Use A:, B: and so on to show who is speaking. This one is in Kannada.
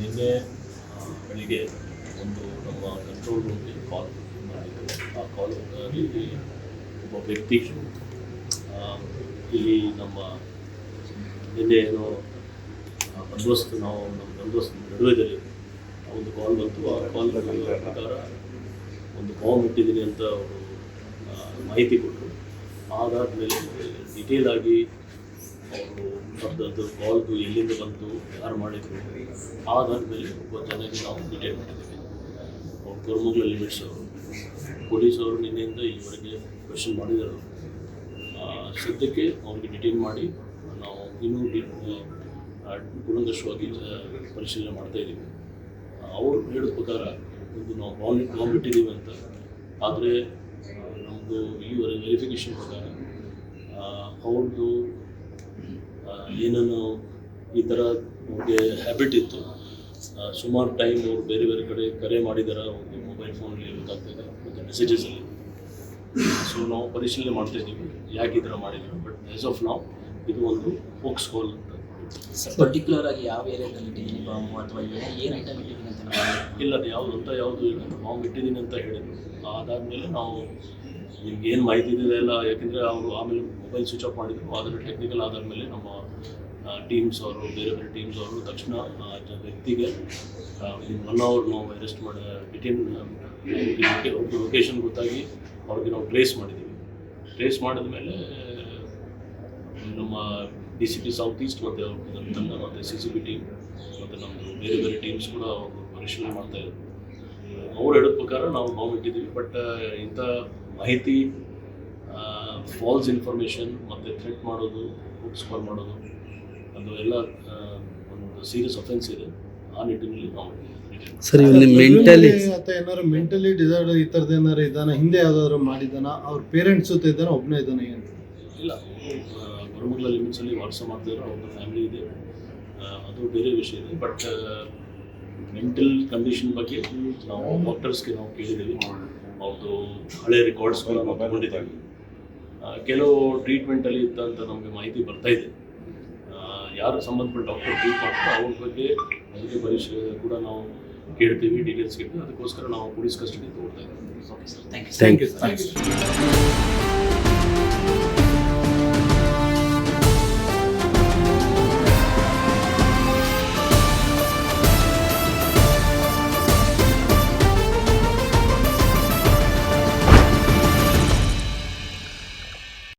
A: ನಿನ್ನೆ ಬೆಳಿಗ್ಗೆ ಒಂದು ನಮ್ಮ ಕಂಟ್ರೋಲ್ ರೂಮ್ಗೆ ಕಾಲ್ ಮಾಡಿದ್ದು. ಆ ಕಾಲಲ್ಲಿ ಒಬ್ಬ ವ್ಯಕ್ತಿ ಇಲ್ಲಿ ನಮ್ಮ ನಿನ್ನೆ ಏನೋ ಬಂದೋಬಸ್ತ್ ನಾವು ನಮ್ಮ ಬಂದೋಬಸ್ತ್ ನಡುವೆದಲ್ಲಿ ಒಂದು ಕಾಲ್ ಬಂತು. ಆ ಕಾಲ್ ಪ್ರಕಾರ ಒಂದು ಬಾಂಬ್ ಇಟ್ಟಿದ್ದೀನಿ ಅಂತ ಅವರು ಮಾಹಿತಿ ಕೊಟ್ಟರು. ಅದಾದಮೇಲೆ ಡಿಟೇಲ್ ಆಗಿ ಅವರು ಅದು ಕಾಲ್ದು ಎಲ್ಲಿಂದ ಬಂತು, ಯಾರು ಮಾಡಿದರು, ಅದಾದಮೇಲೆ ಒಬ್ಬ ಜನಕ್ಕೆ ನಾವು ಡಿಟೇಲ್ ಮಾಡಿದ್ದೀವಿ. ಅವ್ರು ಕೊರಮಂಗಲ ಲಿಮಿಟ್ಸ್ ಅವರು ಪೊಲೀಸವರು ನಿನ್ನೆಯಿಂದ ಈವರೆಗೆ ಕ್ವೆಶನ್ ಮಾಡಿದರು. ಸದ್ಯಕ್ಕೆ ಅವ್ರಿಗೆ ಡಿಟೇಲ್ ಮಾಡಿ ನಾವು ಇನ್ನೂ ಕೂಲಂಕಷವಾಗಿ ಪರಿಶೀಲನೆ ಮಾಡ್ತಾಯಿದ್ದೀವಿ. ಅವರು ಹೇಳಿದ ಪ್ರಕಾರ ಒಂದು ನಾವು ಬಾಂಬ್ ಇಟ್ಟಿದ್ದೀವಿ ಅಂತ. ಆದರೆ ನಮ್ಮದು ಈವರೆಗೆ ವೆರಿಫಿಕೇಷನ್ ಪ್ರಕಾರ ಅವ್ರದ್ದು ಏನನ್ನು ಈ ಥರ ಅವ್ರಿಗೆ ಹ್ಯಾಬಿಟ್ ಇತ್ತು. ಸುಮಾರು ಟೈಮ್ ಅವರು ಬೇರೆ ಬೇರೆ ಕಡೆ ಕರೆ ಮಾಡಿದಾರೆ. ಅವ್ರಿಗೆ ಮೊಬೈಲ್ ಫೋನಲ್ಲಿ ಗೊತ್ತಾಗ್ತಾಯಿದೆ ಮತ್ತು ಮೆಸೇಜಸಲ್ಲಿ. ಸೊ ನಾವು ಪರಿಶೀಲನೆ ಮಾಡ್ತಾಯಿದ್ದೀವಿ ಯಾಕೆ ಈ ಥರ ಮಾಡಿದ್ರು. ಬಟ್ ಆ್ಯಸ್ ಆಫ್ ನಾವು ಇದು ಒಂದು ಫೋಕ್ಸ್ ಕಾಲ್ ಅಂತ.
B: ಪರ್ಟಿಕ್ಯುಲರ್ ಆಗಿ ಯಾವ ಏರಿಯಾದಲ್ಲಿ ಇಟ್ಟಿದ್ದೀನಿ ಬಾಂಬು ಅಥವಾ ಏನು ಐಟಮ್ ಇಟ್ಟಿದ್ದೀನಿ ಅಂತ
A: ಇಲ್ಲ, ಅದು ಯಾವುದು ಅಂತ ಯಾವುದು ಇಲ್ಲ, ಬಾಂಬ್ ಇಟ್ಟಿದ್ದೀನಿ ಅಂತ ಹೇಳಿದ್ರು. ಅದಾದಮೇಲೆ ನಾವು ನಿಮ್ಗೆ ಏನು ಮಾಹಿತಿ ಇದೆ ಎಲ್ಲ, ಯಾಕೆಂದರೆ ಅವರು ಆಮೇಲೆ ಮೊಬೈಲ್ ಸ್ವಿಚ್ ಆಫ್ ಮಾಡಿದರು. ಆದರೆ ಟೆಕ್ನಿಕಲ್ ಆದಾದಮೇಲೆ ನಮ್ಮ ಟೀಮ್ಸ್ ಅವರು ಬೇರೆ ಬೇರೆ ಟೀಮ್ಸ್ ಅವರು ತಕ್ಷಣ ವ್ಯಕ್ತಿಗೆ ಇನ್ 1 hour ನಾವು ಅರೆಸ್ಟ್ ಮಾಡಿ ಡಿಟೇನ್ ಅವ್ರದ್ದು ಲೊಕೇಶನ್ ಗೊತ್ತಾಗಿ ಅವ್ರಿಗೆ ನಾವು ಟ್ರೇಸ್ ಮಾಡಿದ್ದೀವಿ. ಟ್ರೇಸ್ ಮಾಡಿದ ಮೇಲೆ ನಮ್ಮ DCP ಸೌತ್ ಈಸ್ಟ್ ಮತ್ತು ನಮ್ಮ ತಂಡ ಮತ್ತು CCP ಟೀಮ್ ಮತ್ತು ನಮ್ಮದು ಬೇರೆ ಬೇರೆ ಟೀಮ್ಸ್ ಕೂಡ ಅವರು ಪರಿಶೀಲನೆ ಮಾಡ್ತಾಯಿದ್ರು. ಅವ್ರು ಹೇಳಿದ ಪ್ರಕಾರ ನಾವು ಬಾಂಬ್ ಇಟ್ಟಿದ್ದೀವಿ. ಬಟ್ ಇಂಥ ಮಾಹಿತಿ ಫಾಲ್ಸ್ ಇನ್ಫಾರ್ಮೇಷನ್ ಮತ್ತು ಥ್ರೆಟ್ ಮಾಡೋದು, ಬುಕ್ಸ್ ಕಾಲ್ ಮಾಡೋದು, ಅದು ಎಲ್ಲ ಒಂದು ಸೀರಿಯಸ್ ಅಫೆನ್ಸ್ ಇದೆ. ಆ ನಿಟ್ಟಿನಲ್ಲಿ ನಾವು
C: ಸರ್ ಮೆಂಟಲಿ
D: ಅಥವಾ ಏನಾದ್ರು ಮೆಂಟಲಿ ಡಿಸಾರ್ಡರ್ ಈ ಥರದ್ದು ಏನಾರು ಇದ್ದಾನೆ, ಹಿಂದೆ ಯಾವುದಾದ್ರು ಮಾಡಿದ್ದಾನ, ಅವ್ರ ಪೇರೆಂಟ್ಸ್ ಜೊತೆ ಇದ್ದಾನೆ, ಒಬ್ಬನೇ ಇದ್ದಾನೆ ಅಂತ? ಇಲ್ಲ,
A: ಕೊರಮಂಗಲ ಲಿಮಿಟ್ಸಲ್ಲಿ ವಾಸ ಮಾಡ್ತಾಯಿದ್ರು. ಅವ್ರ ಫ್ಯಾಮಿಲಿ ಇದೆ, ಅದು ಬೇರೆ ವಿಷಯ ಇದೆ. ಬಟ್ ಮೆಂಟಲ್ ಕಂಡೀಷನ್ ಬಗ್ಗೆ ನಾವು ಡಾಕ್ಟರ್ಸ್ಗೆ ನಾವು ಕೇಳಿದ್ದೀವಿ. ಅವ್ರದ್ದು ಹಳೆ ರೆಕಾರ್ಡ್ಸ್ಗಳು ನಾವು ತಗೊಂಡಿದ್ದೀವಿ. ಕೆಲವು ಟ್ರೀಟ್ಮೆಂಟಲ್ಲಿ ಇದ್ದಂಥ ನಮಗೆ ಮಾಹಿತಿ ಬರ್ತಾಯಿದೆ. ಯಾರು ಸಂಬಂಧಪಟ್ಟ ಡಾಕ್ಟರ್ ಟ್ರೀಟ್ ಮಾಡ್ತಾರೆ ಅವ್ರ ಬಗ್ಗೆ ಅವರಿಗೆ ಪರಿಶೀಲನೆ ಕೂಡ ನಾವು ಕೇಳ್ತೀವಿ, ಡೀಟೇಲ್ಸ್ ಕೇಳ್ತೀವಿ. ಅದಕ್ಕೋಸ್ಕರ ನಾವು ಪೊಲೀಸ್ ಕಸ್ಟಡಿ ತಗೊಳ್ತಾ ಇದ್ದೀವಿ.
B: Okay sir, thank you.